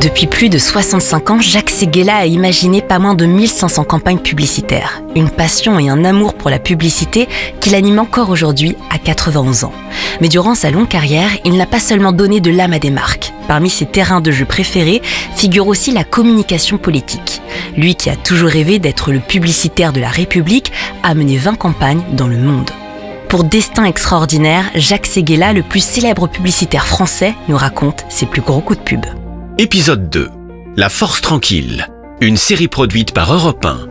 Depuis plus de 65 ans, Jacques Séguéla a imaginé pas moins de 1500 campagnes publicitaires. Une passion et un amour pour la publicité qui l'anime encore aujourd'hui à 91 ans. Mais durant sa longue carrière, il n'a pas seulement donné de l'âme à des marques. Parmi ses terrains de jeu préférés figure aussi la communication politique. Lui qui a toujours rêvé d'être le publicitaire de la République a mené 20 campagnes dans le monde. Pour Destin extraordinaire, Jacques Séguéla, le plus célèbre publicitaire français, nous raconte ses plus gros coups de pub. Épisode 2. La Force tranquille. Une série produite par Europe 1.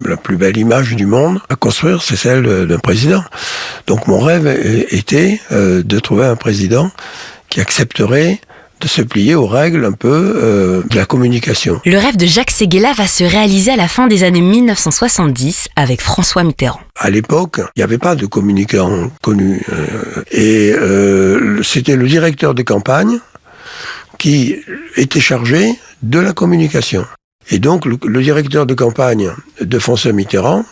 La plus belle image du monde à construire, c'est celle d'un président. Donc mon rêve était de trouver un président qui accepterait de se plier aux règles un peu de la communication. Le rêve de Jacques Séguéla va se réaliser à la fin des années 1970 avec François Mitterrand. À l'époque, il n'y avait pas de communicant connu. C'était le directeur de campagne qui était chargé de la communication. Et donc, le directeur de campagne de François Mitterrand,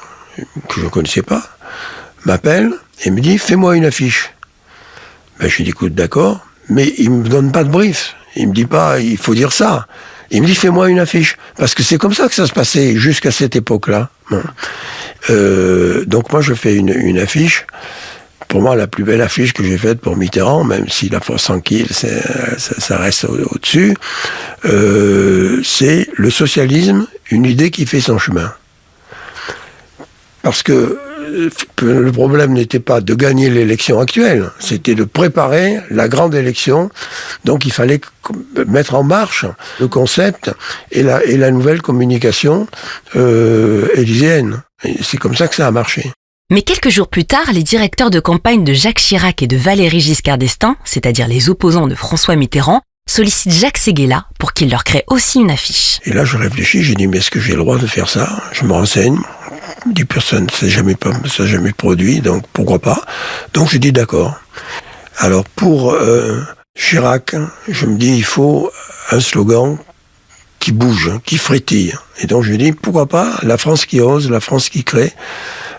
que je ne connaissais pas, m'appelle et me dit « Fais-moi une affiche ». Ben, je lui dis « Écoute, d'accord ». Mais il me donne pas de brief. Il me dit pas, il faut dire ça. Il me dit, fais-moi une affiche. Parce que c'est comme ça que ça se passait jusqu'à cette époque-là. Bon. Donc moi, je fais une affiche. Pour moi, la plus belle affiche que j'ai faite pour Mitterrand, même si la Force tranquille, ça reste au-dessus, c'est le socialisme, une idée qui fait son chemin. Parce que le problème n'était pas de gagner l'élection actuelle, c'était de préparer la grande élection. Donc il fallait mettre en marche le concept et la nouvelle communication élyséenne. Et c'est comme ça que ça a marché. Mais quelques jours plus tard, les directeurs de campagne de Jacques Chirac et de Valéry Giscard d'Estaing, c'est-à-dire les opposants de François Mitterrand, sollicitent Jacques Séguéla pour qu'il leur crée aussi une affiche. Et là, je réfléchis, j'ai dit, mais est-ce que j'ai le droit de faire ça ? Je me renseigne. Dit personne, ça n'a jamais produit, donc pourquoi pas. Donc je dis d'accord. Alors pour Chirac, je me dis il faut un slogan qui bouge, qui frétille. Et donc je dis pourquoi pas la France qui ose, la France qui crée,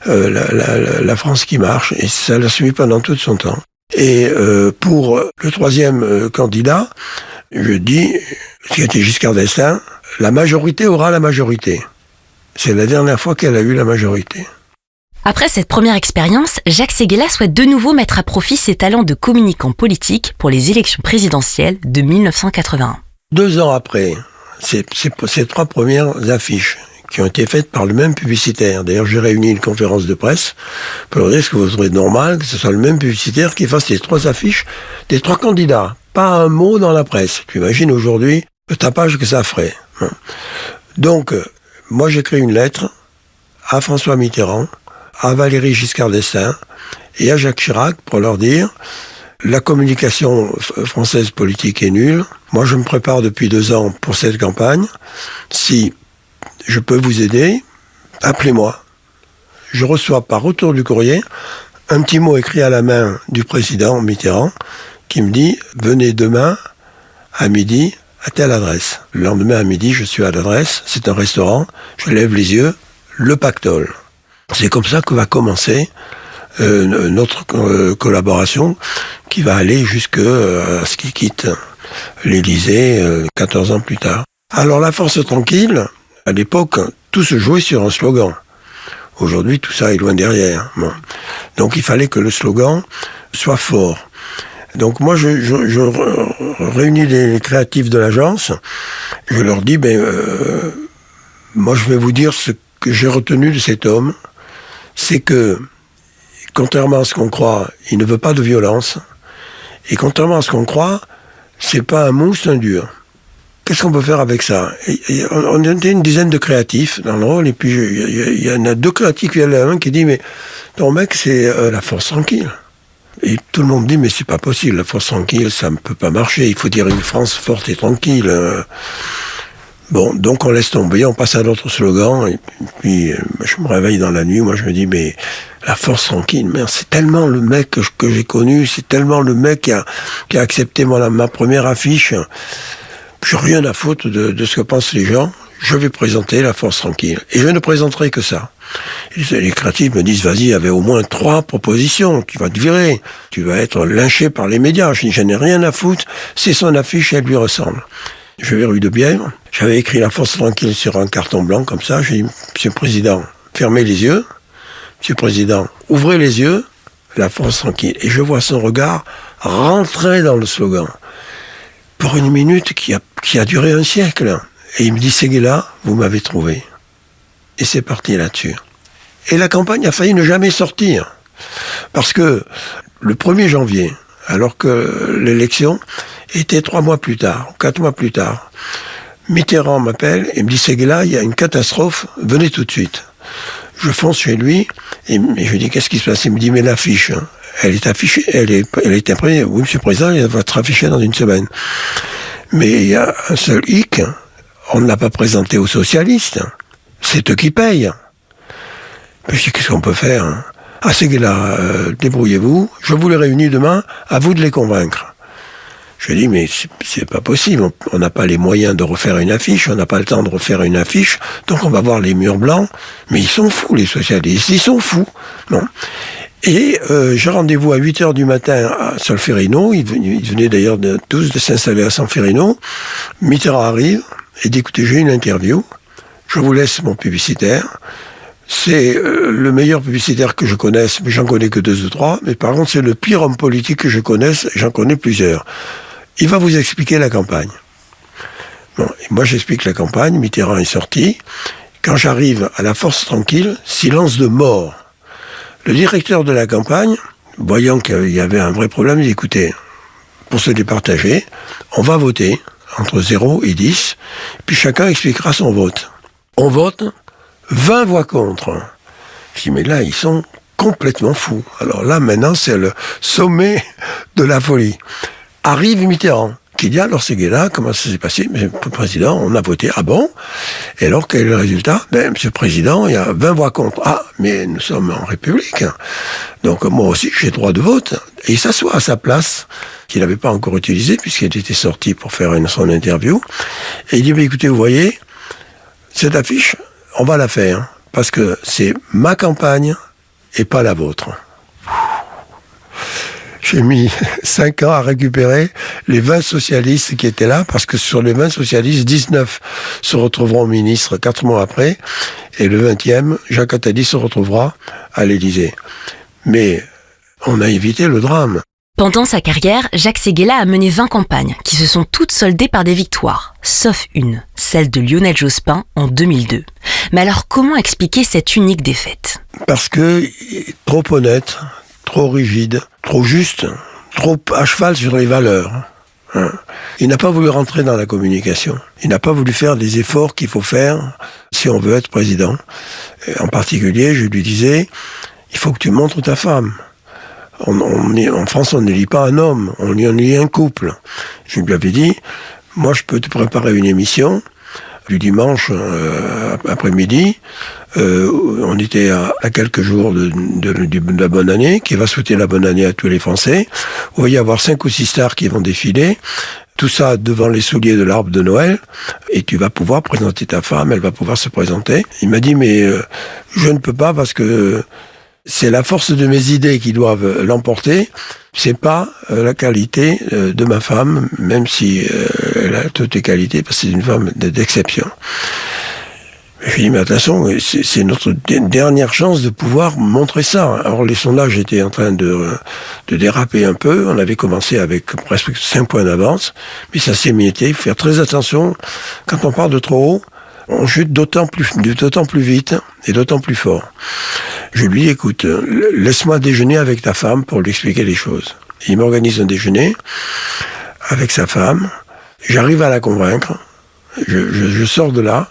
la France qui marche. Et ça l'a suivi pendant tout son temps. Et pour le troisième candidat, je dis, qui était Giscard d'Estaing, la majorité aura la majorité. C'est la dernière fois qu'elle a eu la majorité. Après cette première expérience, Jacques Séguéla souhaite de nouveau mettre à profit ses talents de communicant politique pour les élections présidentielles de 1981. 2 ans après, ces 3 premières affiches qui ont été faites par le même publicitaire. D'ailleurs, j'ai réuni une conférence de presse pour leur dire ce que vous trouvez normal que ce soit le même publicitaire qui fasse les 3 affiches des 3 candidats. Pas un mot dans la presse. Tu imagines aujourd'hui le tapage que ça ferait. Donc, moi, j'écris une lettre à François Mitterrand, à Valéry Giscard d'Estaing et à Jacques Chirac pour leur dire la communication française politique est nulle. Moi, je me prépare depuis 2 ans pour cette campagne. Si je peux vous aider, appelez-moi. Je reçois par retour du courrier un petit mot écrit à la main du président Mitterrand qui me dit « Venez demain à midi ». À telle adresse. Le lendemain à midi, je suis à l'adresse, c'est un restaurant, je lève les yeux, le Pactole. C'est comme ça que va commencer notre collaboration qui va aller jusqu'à ce qu'il quitte l'Élysée 14 ans plus tard. Alors la Force tranquille, à l'époque, tout se jouait sur un slogan. Aujourd'hui, tout ça est loin derrière. Bon. Donc il fallait que le slogan soit fort. Donc moi, je réunis les créatifs de l'agence, je leur dis, moi je vais vous dire ce que j'ai retenu de cet homme, c'est que, contrairement à ce qu'on croit, il ne veut pas de violence, et contrairement à ce qu'on croit, c'est pas un mou, c'est un dur. Qu'est-ce qu'on peut faire avec ça ? On était une dizaine de créatifs dans le rôle, et puis il y en a 2 créatifs, il y en a un qui dit, mais ton mec, c'est la Force tranquille. Et tout le monde dit, mais c'est pas possible, la Force tranquille, ça ne peut pas marcher, il faut dire une France forte et tranquille. Bon, donc on laisse tomber, on passe à d'autres slogans, et puis je me réveille dans la nuit, moi je me dis, mais la Force tranquille, merde, c'est tellement le mec que j'ai connu, c'est tellement le mec qui a accepté ma première affiche, j'ai rien à foutre de ce que pensent les gens, je vais présenter la Force tranquille. Et je ne présenterai que ça. Les créatifs me disent, vas-y, il y avait au moins 3 propositions, tu vas te virer, tu vas être lynché par les médias. Je dis, je n'ai rien à foutre, c'est son affiche, elle lui ressemble. Je vais rue de Bièvre, j'avais écrit La Force tranquille sur un carton blanc comme ça, j'ai dit, Monsieur le Président, fermez les yeux, Monsieur le Président, ouvrez les yeux, La Force tranquille. Et je vois son regard rentrer dans le slogan. Pour une minute qui a duré un siècle. Et il me dit, Séguéla, vous m'avez trouvé. Et c'est parti là-dessus. Et la campagne a failli ne jamais sortir. Parce que le 1er janvier, alors que l'élection était 3 mois plus tard, 4 mois plus tard, Mitterrand m'appelle et me dit, Séguéla, il y a une catastrophe, venez tout de suite. Je fonce chez lui et je lui dis, qu'est-ce qui se passe? Il me dit, mais l'affiche, elle est affichée, elle est imprimée. Oui, Monsieur le Président, elle va être affichée dans une semaine. Mais il y a un seul hic, on ne l'a pas présenté aux socialistes. C'est eux qui payent. Mais je dis, qu'est-ce qu'on peut faire? Ah, Séguéla, débrouillez-vous, je vous les réunis demain, à vous de les convaincre. Je dis, mais c'est pas possible, on n'a pas les moyens de refaire une affiche, on n'a pas le temps de refaire une affiche, donc on va voir les murs blancs. Mais ils sont fous, les socialistes, ils sont fous. Non. Et j'ai rendez-vous à 8h du matin à Solferino, ils venaient d'ailleurs tous de s'installer à Solferino. Mitterrand arrive et dit, écoutez, j'ai une interview, je vous laisse mon publicitaire. C'est le meilleur publicitaire que je connaisse, mais j'en connais que 2 ou 3. Mais par contre, c'est le pire homme politique que je connaisse, j'en connais plusieurs. Il va vous expliquer la campagne. Bon, et moi j'explique la campagne, Mitterrand est sorti. Quand j'arrive à La Force tranquille, silence de mort. Le directeur de la campagne, voyant qu'il y avait un vrai problème, il dit, écoutez, pour se départager, on va voter entre 0 et 10, puis chacun expliquera son vote. On vote 20 voix contre. Je dis, mais là, ils sont complètement fous. Alors là, maintenant, c'est le sommet de la folie. Arrive Mitterrand, qui dit, alors Séguéla, comment ça s'est passé? Monsieur le Président, on a voté. Ah bon? Et alors, quel est le résultat? Monsieur le Président, il y a 20 voix contre. Ah, mais nous sommes en République. Donc moi aussi, j'ai droit de vote. Et il s'assoit à sa place, qu'il n'avait pas encore utilisée, puisqu'il était sorti pour faire son interview. Et il dit, mais écoutez, vous voyez, cette affiche, on va la faire, parce que c'est ma campagne et pas la vôtre. J'ai mis 5 ans à récupérer les 20 socialistes qui étaient là, parce que sur les 20 socialistes, 19 se retrouveront ministres 4 mois après, et le 20e, Jacques Attali se retrouvera à l'Élysée. Mais on a évité le drame. Pendant sa carrière, Jacques Séguéla a mené 20 campagnes qui se sont toutes soldées par des victoires, sauf une, celle de Lionel Jospin en 2002. Mais alors comment expliquer cette unique défaite? Parce que trop honnête, trop rigide, trop juste, trop à cheval sur les valeurs. Il n'a pas voulu rentrer dans la communication. Il n'a pas voulu faire des efforts qu'il faut faire si on veut être président. Et en particulier, je lui disais, il faut que tu montres ta femme. En France, on ne lit pas un homme, on lit un couple. Je lui avais dit, moi je peux te préparer une émission du dimanche après-midi. On était à quelques jours de la bonne année, qui va souhaiter la bonne année à tous les Français. Il va y avoir 5 ou 6 stars qui vont défiler. Tout ça devant les souliers de l'arbre de Noël. Et tu vas pouvoir présenter ta femme, elle va pouvoir se présenter. Il m'a dit, mais je ne peux pas parce que c'est la force de mes idées qui doivent l'emporter. C'est pas la qualité de ma femme, même si elle a toutes les qualités, parce que c'est une femme d'exception. Je lui ai dit, mais attention, c'est notre dernière chance de pouvoir montrer ça. Alors les sondages étaient en train de déraper un peu. On avait commencé avec presque 5 points d'avance, mais ça s'est mietté. Il faut faire très attention. Quand on part de trop haut, on chute d'autant plus vite et d'autant plus fort. Je lui dis, écoute, laisse-moi déjeuner avec ta femme pour lui expliquer les choses. Il m'organise un déjeuner avec sa femme. J'arrive à la convaincre. Je sors de là.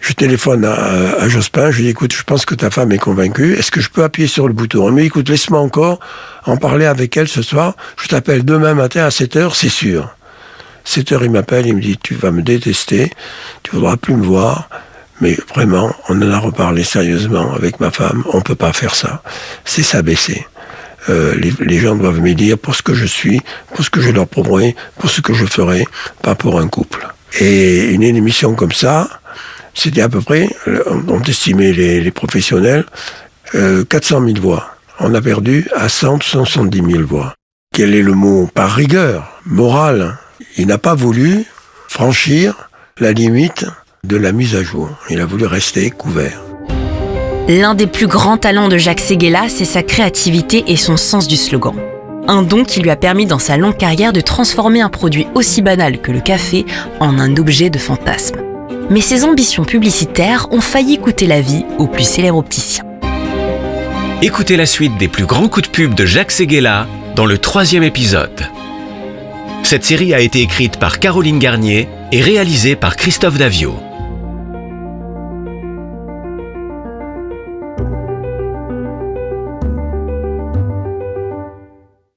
Je téléphone à Jospin. Je lui dis, écoute, je pense que ta femme est convaincue. Est-ce que je peux appuyer sur le bouton? Mais écoute, laisse-moi encore en parler avec elle ce soir. Je t'appelle demain matin à 7h, c'est sûr. 7h, il m'appelle, il me dit, tu vas me détester, tu ne voudras plus me voir. Mais vraiment, on en a reparlé sérieusement avec ma femme. On ne peut pas faire ça. C'est s'abaisser. Les gens doivent m'élire pour ce que je suis, pour ce que je leur promets, pour ce que je ferai, pas pour un couple. Et une émission comme ça, C'était à peu près, on estimait les professionnels, 400 000 voix. On a perdu à 170 000 voix. Quel est le mot? Par rigueur morale. Il n'a pas voulu franchir la limite de la mise à jour. Il a voulu rester couvert. L'un des plus grands talents de Jacques Séguéla, c'est sa créativité et son sens du slogan. Un don qui lui a permis dans sa longue carrière de transformer un produit aussi banal que le café en un objet de fantasme. Mais ses ambitions publicitaires ont failli coûter la vie au plus célèbre opticien. Écoutez la suite des plus grands coups de pub de Jacques Séguéla dans le 3e épisode. Cette série a été écrite par Caroline Garnier et réalisée par Christophe Davio.